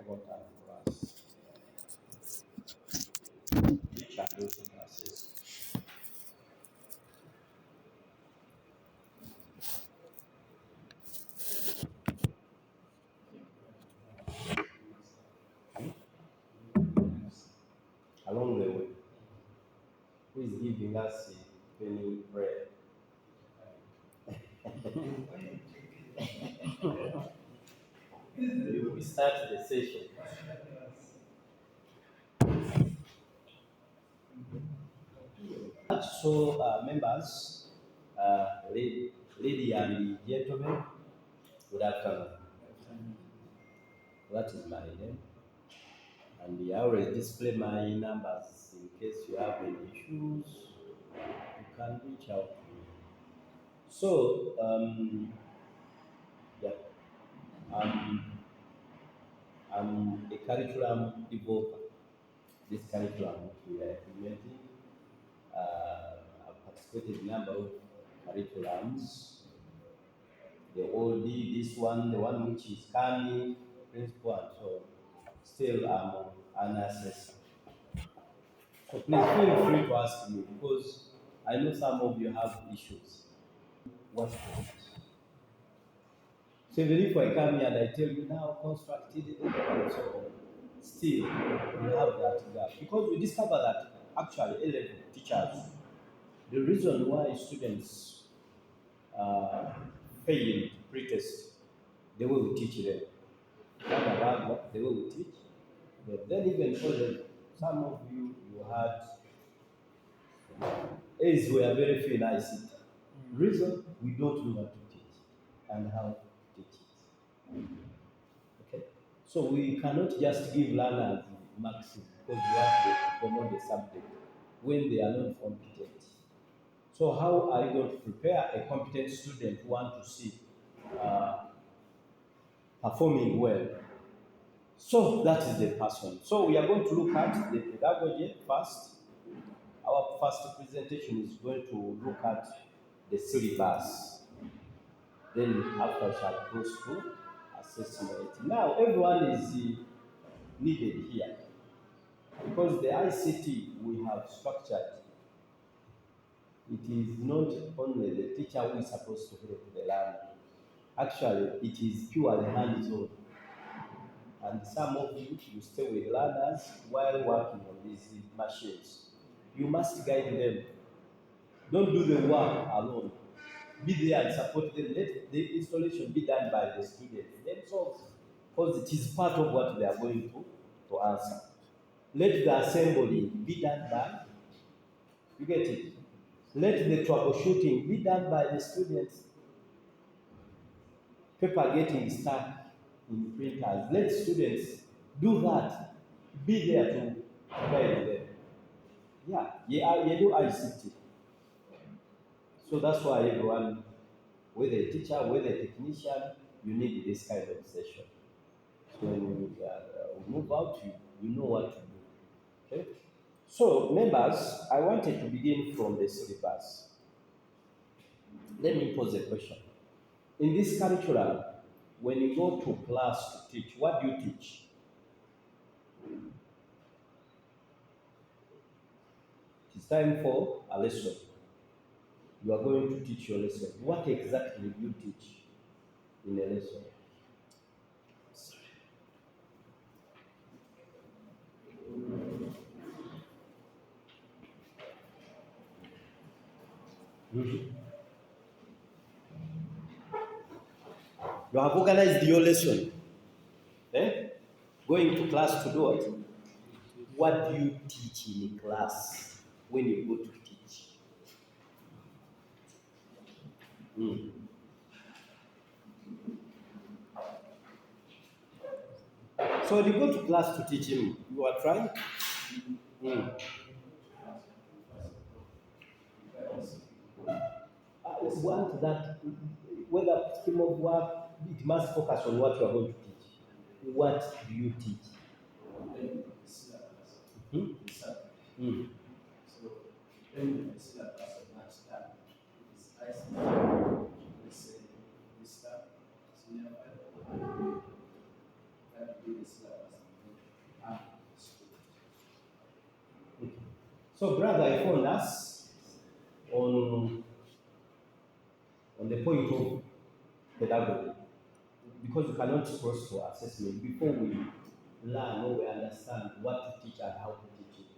important for us. Which are those classes? Along the way, who is giving us a penny bread? We start the session. So, members, lady and gentlemen, good afternoon. That is my name, and I always display my numbers in case you have any issues. You can reach out to me. So, yeah, um, I'm a curriculum developer. This curriculum which we are implementing, I've participated in a number of curriculums. The old, this one, the one which is coming, principal, and so on. Still, I'm an assessor. So please feel free to ask me because I know some of you have issues. What to teach? So even if I come here and I tell you now constructed and so on, still you have that gap because we discover that actually A-level teachers, the reason why students fail pre-test, the way we teach them, not about what the way we teach, but then even further, some of you had A's were very few in ICT. Reason we don't know what to teach and how to teach it. Okay, so we cannot just give learners marks because we have to promote the subject when they are not competent. So how are you going to prepare a competent student who want to see uh, performing well? So that is the person. So we are going to look at the pedagogy first. Our first presentation is going to look at the syllabus. Then after shall go through assessment. Now everyone is needed here because the ICT we have structured, it is not only the teacher who is supposed to help the learner. Actually, it is purely hands-on. And some of you stay with learners while working on these machines. You must guide them. Don't do the work alone. Be there and support them. Let the installation be done by the students themselves, because it is part of what they are going to answer. Let the assembly be done by, you get it? Let the troubleshooting be done by the students. Paper getting stuck in printers. Let students do that. Be there to guide them. Yeah, you do ICT. So that's why everyone, whether a teacher, whether a technician, you need this kind of session. So when we move out, you know what to do. Okay? So, members, I wanted to begin from the syllabus. Let me pose a question. In this curriculum, when you go to class to teach, what do you teach? It's time for a lesson. You are going to teach your lesson. What exactly do you teach in a lesson? Mhm. You have organized your lesson. Eh? Going to class to do what? What do you teach in class when you go to teach? Mm. So when you go to class to teach him, you are trying. Mm. I want that whether scheme of work, it must focus on what you are going to teach. What do you teach? Hmm? Mm. So, depending on the syllabus of that time, it's ICT, let's say, this time, senior level, that will be the syllabus. So, brother, I phoned us on the point of pedagogy because you cannot cross to assessment before we learn or we understand what to teach and how to teach it.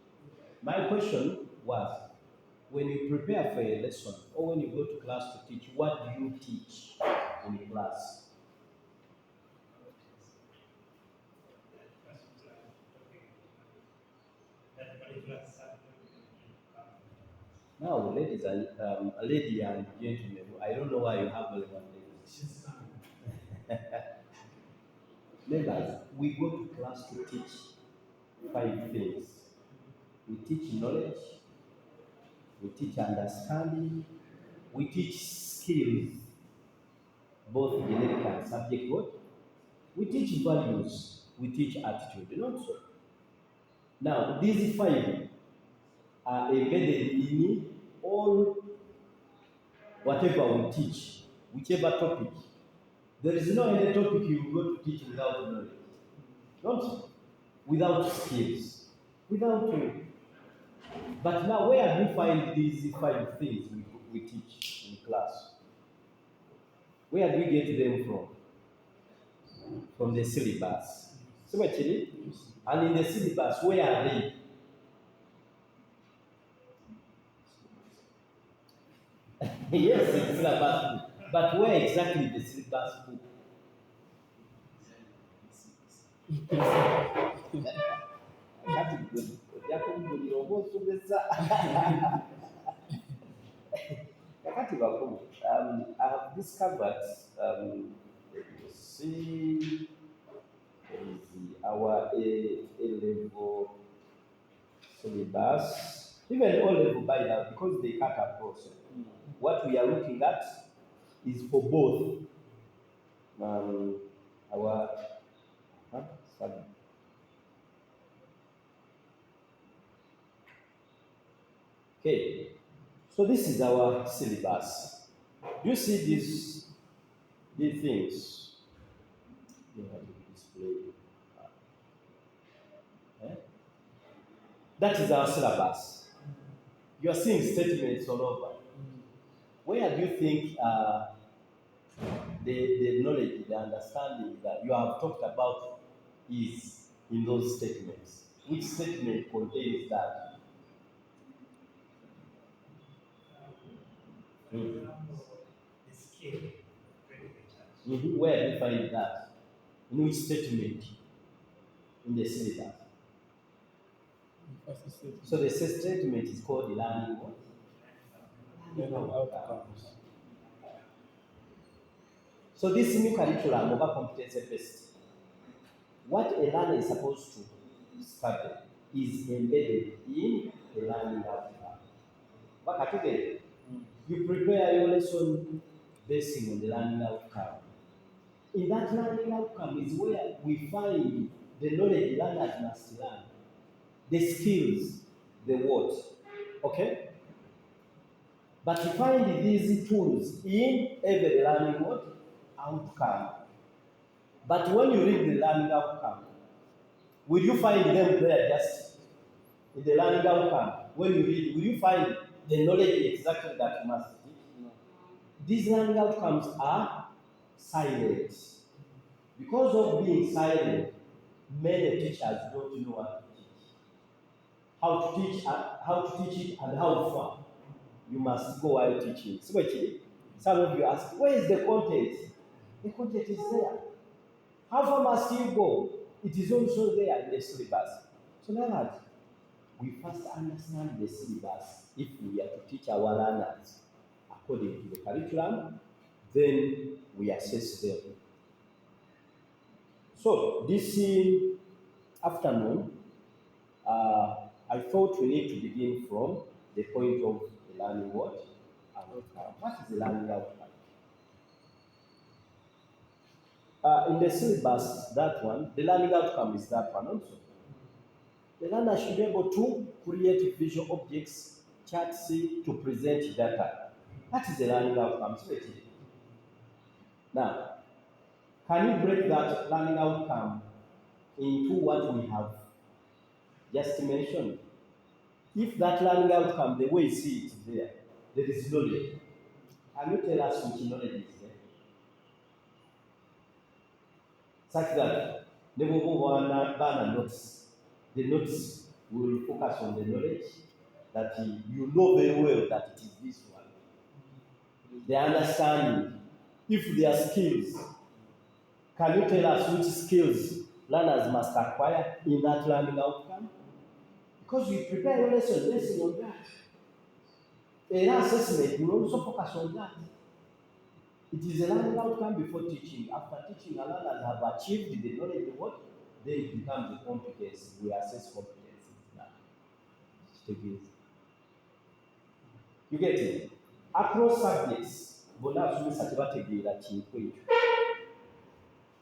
My question was, when you prepare for a lesson or when you go to class to teach, what do you teach in class? Now, lady and gentlemen, I don't know why you have only one lady. Members, we go to class to teach 5 things. We teach knowledge, we teach understanding, we teach skills, both generic and subject what? We teach values, we teach attitude, and also. Now, these 5 are embedded in all whatever we teach, whichever topic. There is no any topic you go to teach without knowledge. Don't without skills, without. But now, where do we find these 5 things we teach in class? Where do we get them from? From the syllabus. So actually, and in the syllabus, where are they? Yes, it's syllabus book. But where exactly the syllabus book? Kati yakugulira oba osomesa kakati bakulu. I have discovered see our A level syllabus, even O level by now, because they cut across. What we are looking at is for both our sorry. Okay, so this is our syllabus. Do you see these things? They have to be displayed. Eh? That is our syllabus. You are seeing statements all over. Where do you think the knowledge, the understanding that you have talked about is in those statements? Which statement contains that? Mm. Where do you find that? In which statement in the syllabus? So the statement is called the learning what? Outcomes. So this new curriculum over competency based, what a learner is supposed to study is embedded in the learning outcome. But again, you prepare your lesson based on the learning outcome. In that learning outcome is where we find the knowledge learners must learn, the skills, the what. Okay? But you find these tools in every learning what? Outcome. But when you read the learning outcome, will you find them there just in the learning outcome? When you read, will you find the knowledge exactly that you must teach? No. These learning outcomes are silent. Because of being silent, many teachers don't know what to teach. How to teach it and how far you must go while teaching. So actually, some of you ask, where is the content? The content is there. How far must you go? It is also there in the syllabus. So now we first understand the syllabus if we are to teach our learners according to the curriculum, then we assess them. So this afternoon, I thought we need to begin from the point of the learning what? Outcome. What is the learning outcome? In the syllabus, that one, the learning outcome is that one also. The learner should be able to create visual objects, charts to present data. That is the learning outcome. Now, can you break that learning outcome into what we have just mentioned? If that learning outcome, the way you see it there is knowledge. Can you tell us which knowledge is there? Such that they will go on banner notes. The notes will focus on the knowledge that you know very well that it is this one. The understanding. If there are skills, can you tell us which skills learners must acquire in that learning outcome? Because we prepare your lesson on that. An assessment will also focus on that. It is a learning outcome before teaching. After teaching, the learners have achieved the knowledge of what? Then it becomes a competence. We assess competencies now. You get it? Across subjects,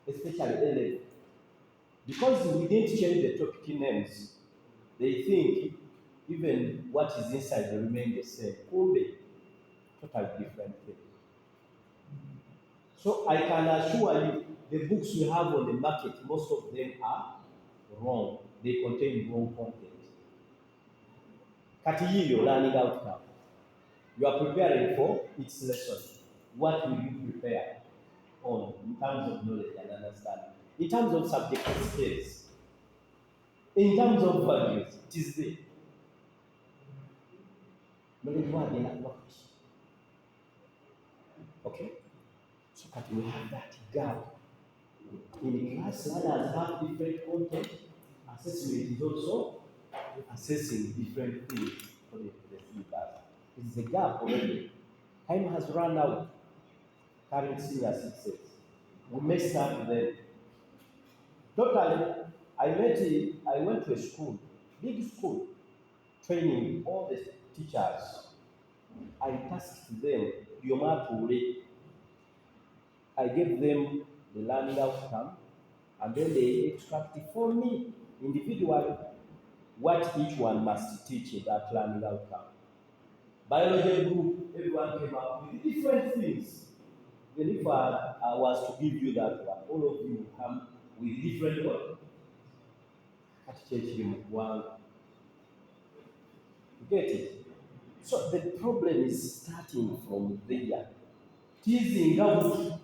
especially A-level. Because we didn't change the topic names, they think even what is inside will remain the same. Kumbe, totally different thing. So I can assure you, the books we have on the market, most of them are wrong. They contain wrong content. Katiyiyo learning outcome. You are preparing for its lesson. What will you prepare on in terms of knowledge and understanding? In terms of subjective skills, in terms of values, it is there. Knowledge what they not work. Okay? So that we have that gap. In class, learners have different content. Assessment is also assessing different things for the syllabus. It is a gap already. Time has run out. Current senior success. We messed up then. Totally, I went to a school, big school, training all the teachers. I tasked them, Yomapure. I gave them the learning outcome, and then they extracted for me individually what each one must teach in that learning outcome. Biology group, everyone came up with different things. Even if I was to give you that one, all of you will come with different what? You get it? So the problem is starting from there. Teasing out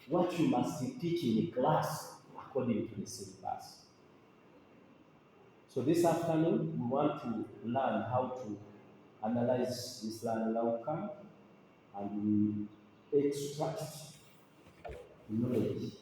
what you must teach in a class according to the syllabus. So this afternoon, we want to learn how to analyze this learning outcome and we extract knowledge